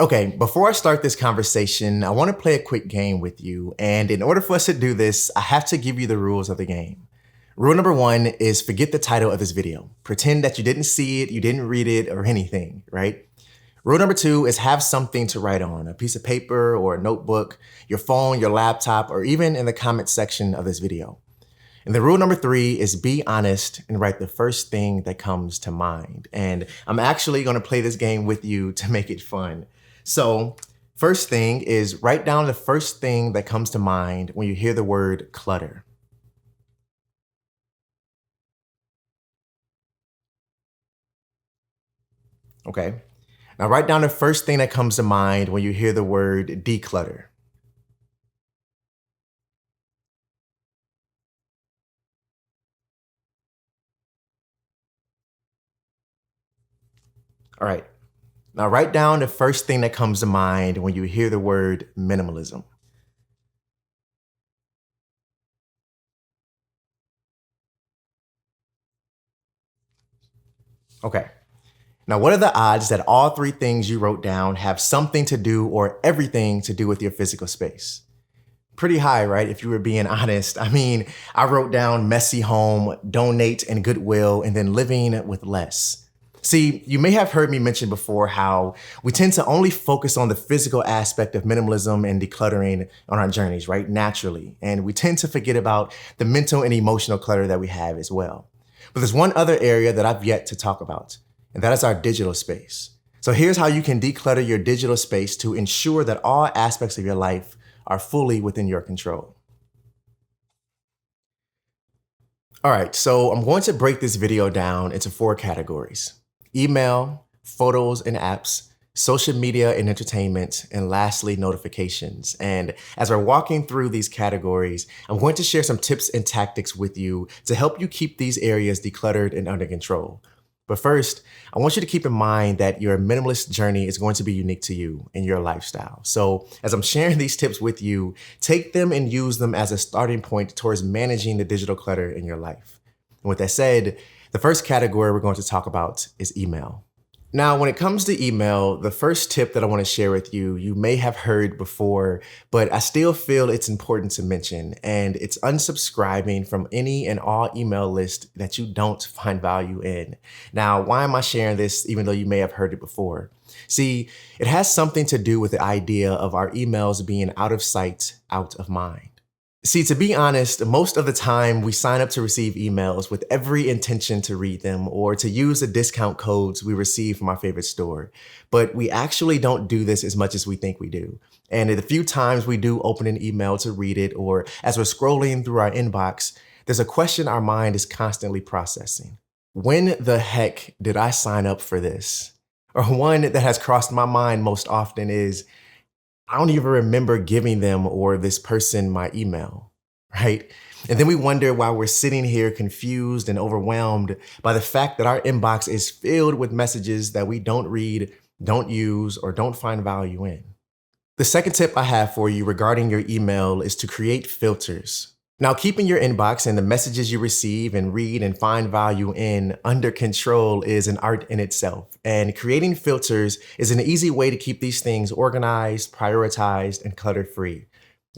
Okay, before I start this conversation, I want to play a quick game with you. And in order for us to do this, I have to give you the rules of the game. Rule number one is forget the title of this video. Pretend that you didn't see it, you didn't read it, or anything, right? Rule number two is have something to write on, a piece of paper or a notebook, your phone, your laptop, or even in the comment section of this video. And the rule number three is be honest and write the first thing that comes to mind. And I'm actually going to play this game with you to make it fun. So first thing is write down the first thing that comes to mind when you hear the word clutter. Okay. Now write down the first thing that comes to mind when you hear the word declutter. All right. Now write down the first thing that comes to mind when you hear the word minimalism. Okay. Now, what are the odds that all three things you wrote down have something to do or everything to do with your physical space? Pretty high, right? If you were being honest. I mean, I wrote down messy home, donate and goodwill, and then living with less. See, you may have heard me mention before how we tend to only focus on the physical aspect of minimalism and decluttering on our journeys, right? Naturally. And we tend to forget about the mental and emotional clutter that we have as well. But there's one other area that I've yet to talk about, and that is our digital space. So here's how you can declutter your digital space to ensure that all aspects of your life are fully within your control. All right, so I'm going to break this video down into 4 categories: email, photos and apps, social media and entertainment, and lastly, notifications. And as we're walking through these categories, I'm going to share some tips and tactics with you to help you keep these areas decluttered and under control. But first, I want you to keep in mind that your minimalist journey is going to be unique to you and your lifestyle. So as I'm sharing these tips with you, take them and use them as a starting point towards managing the digital clutter in your life. And with that said, the first category we're going to talk about is email. Now, when it comes to email, the first tip that I want to share with you, you may have heard before, but I still feel it's important to mention, and it's unsubscribing from any and all email lists that you don't find value in. Now, why am I sharing this even though you may have heard it before? See, it has something to do with the idea of our emails being out of sight, out of mind. See, to be honest, most of the time we sign up to receive emails with every intention to read them or to use the discount codes we receive from our favorite store. But we actually don't do this as much as we think we do. And the few times we do open an email to read it, or as we're scrolling through our inbox, there's a question our mind is constantly processing. When the heck did I sign up for this? Or one that has crossed my mind most often is, I don't even remember giving them or this person my email, right? And then we wonder why we're sitting here confused and overwhelmed by the fact that our inbox is filled with messages that we don't read, don't use, or don't find value in. The second tip I have for you regarding your email is to create filters. Now, keeping your inbox and the messages you receive and read and find value in under control is an art in itself. And creating filters is an easy way to keep these things organized, prioritized, and clutter-free.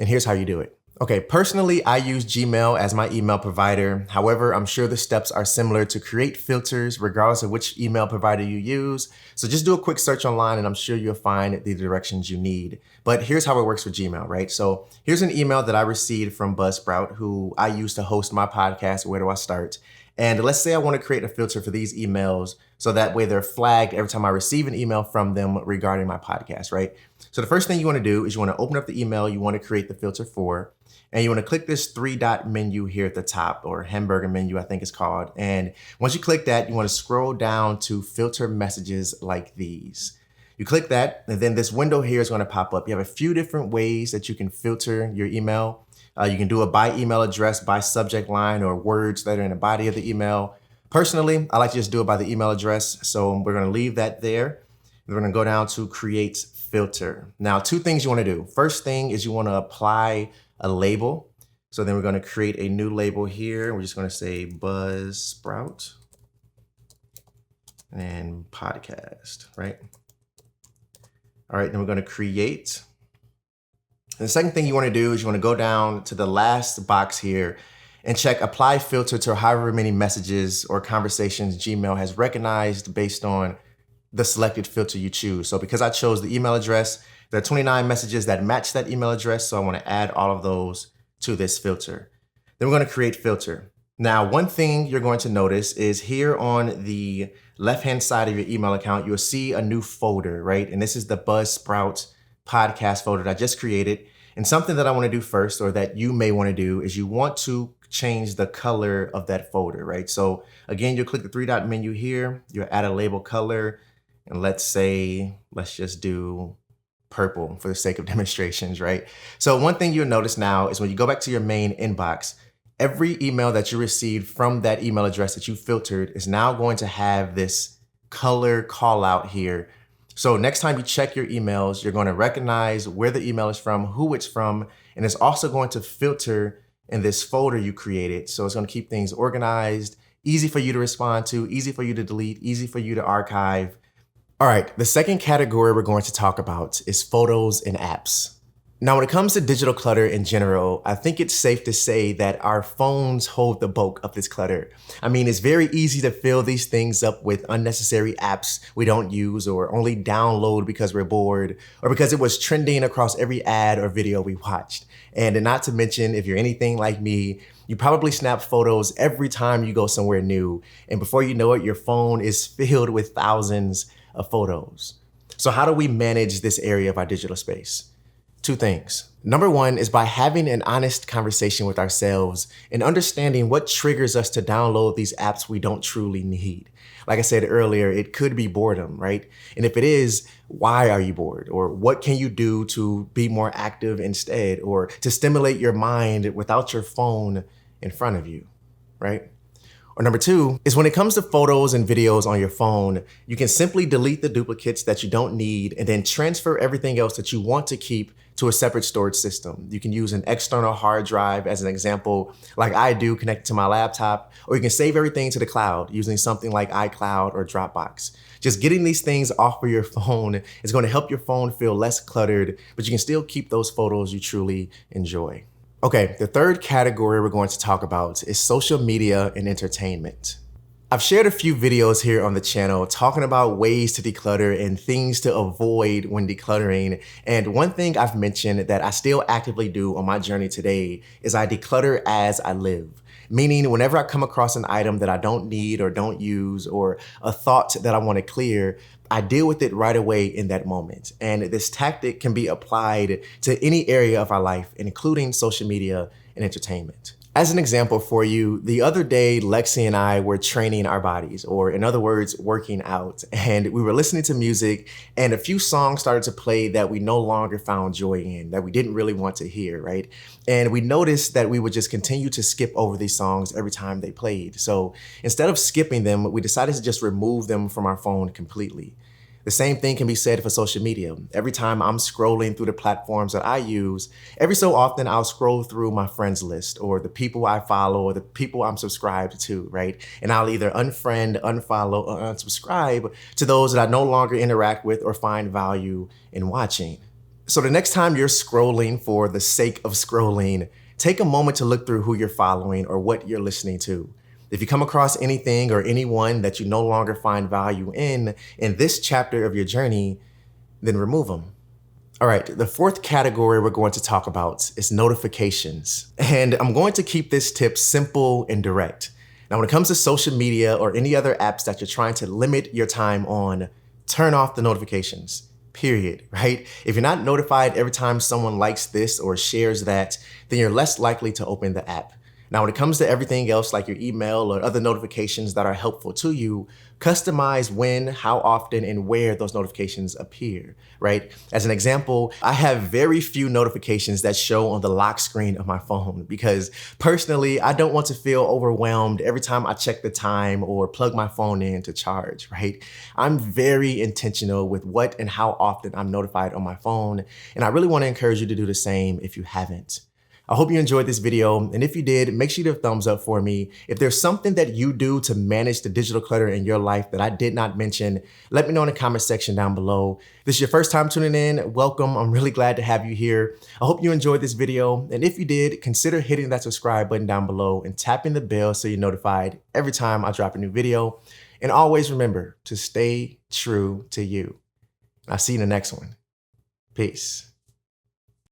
And here's how you do it. Okay, personally, I use Gmail as my email provider. However, I'm sure the steps are similar to create filters regardless of which email provider you use. So just do a quick search online and I'm sure you'll find the directions you need. But here's how it works with Gmail, right? So here's an email that I received from 𝗱𝗏𝗃𝗏, who I use to host my podcast, Where Do I Start? And let's say I want to create a filter for these emails so that way they're flagged every time I receive an email from them regarding my podcast, right? So the first thing you want to do is you want to open up the email you want to create the filter for, and you want to click this 3-dot menu here at the top, or hamburger menu, I think it's called. And once you click that, you want to scroll down to filter messages like these. You click that, and then this window here is going to pop up. You have a few different ways that you can filter your email. You can do it by email address, by subject line, or words that are in the body of the email. Personally, I like to just do it by the email address. So we're going to leave that there. We're going to go down to create filter. Now, 2 things you want to do. First thing is you want to apply a label. So then we're going to create a new label here. We're just going to say 𝗱𝗏𝗃𝗏 and podcast, right? All right, then we're gonna create. And the second thing you wanna do is you wanna go down to the last box here and check apply filter to however many messages or conversations Gmail has recognized based on the selected filter you choose. So because I chose the email address, there are 29 messages that match that email address, so I wanna add all of those to this filter. Then we're gonna create filter. Now, one thing you're going to notice is here on the left-hand side of your email account, you'll see a new folder, right? And this is the 𝗱𝗲𝗃𝗁 podcast folder that I just created. And something that I wanna do first, or that you may wanna do, is you want to change the color of that folder, right? So again, you'll click the three-dot menu here, you'll add a label color, and let's just do purple for the sake of demonstrations, right? So one thing you'll notice now is when you go back to your main inbox, every email that you received from that email address that you filtered is now going to have this color call out here. So next time you check your emails, you're going to recognize where the email is from, who it's from, and it's also going to filter in this folder you created. So it's going to keep things organized, easy for you to respond to, easy for you to delete, easy for you to archive. All right, the second category we're going to talk about is photos and apps. Now, when it comes to digital clutter in general, I think it's safe to say that our phones hold the bulk of this clutter. I mean, it's very easy to fill these things up with unnecessary apps we don't use or only download because we're bored or because it was trending across every ad or video we watched. And not to mention, if you're anything like me, you probably snap photos every time you go somewhere new. And before you know it, your phone is filled with thousands of photos. So how do we manage this area of our digital space? Two things. Number one is by having an honest conversation with ourselves and understanding what triggers us to download these apps we don't truly need. Like I said earlier, it could be boredom, right? And if it is, why are you bored? Or what can you do to be more active instead? Or to stimulate your mind without your phone in front of you, right? Or number two is when it comes to photos and videos on your phone, you can simply delete the duplicates that you don't need and then transfer everything else that you want to keep to a separate storage system. You can use an external hard drive as an example, like I do, connected to my laptop, or you can save everything to the cloud using something like iCloud or Dropbox. Just getting these things off of your phone is going to help your phone feel less cluttered, but you can still keep those photos you truly enjoy. Okay, the third category we're going to talk about is social media and entertainment. I've shared a few videos here on the channel talking about ways to declutter and things to avoid when decluttering. And one thing I've mentioned that I still actively do on my journey today is I declutter as I live. Meaning whenever I come across an item that I don't need or don't use or a thought that I want to clear, I deal with it right away in that moment. And this tactic can be applied to any area of our life, including social media and entertainment. As an example for you, the other day, 𝘱𝗃𝗃𝗁𝗃 and I were training our bodies, or in other words, working out. And we were listening to music and a few songs started to play that we no longer found joy in, that we didn't really want to hear, right? And we noticed that we would just continue to skip over these songs every time they played. So instead of skipping them, we decided to just remove them from our phone completely. The same thing can be said for social media. Every time I'm scrolling through the platforms that I use, every so often I'll scroll through my friends list or the people I follow or the people I'm subscribed to, right? And I'll either unfriend, unfollow, or unsubscribe to those that I no longer interact with or find value in watching. So the next time you're scrolling for the sake of scrolling, take a moment to look through who you're following or what you're listening to. If you come across anything or anyone that you no longer find value in this chapter of your journey, then remove them. All right, the fourth category we're going to talk about is notifications. And I'm going to keep this tip simple and direct. Now, when it comes to social media or any other apps that you're trying to limit your time on, turn off the notifications, period, right? If you're not notified every time someone likes this or shares that, then you're less likely to open the app. Now, when it comes to everything else like your email or other notifications that are helpful to you, customize when, how often, and where those notifications appear, right? As an example, I have very few notifications that show on the lock screen of my phone because personally, I don't want to feel overwhelmed every time I check the time or plug my phone in to charge, right? I'm very intentional with what and how often I'm notified on my phone, and I really want to encourage you to do the same if you haven't. I hope you enjoyed this video, and if you did, make sure you give a thumbs up for me. If there's something that you do to manage the digital clutter in your life that I did not mention, let me know in the comment section down below. If this is your first time tuning in, welcome. I'm really glad to have you here. I hope you enjoyed this video, and if you did, consider hitting that subscribe button down below and tapping the bell so you're notified every time I drop a new video. And always remember to stay true to you. I'll see you in the next one. Peace.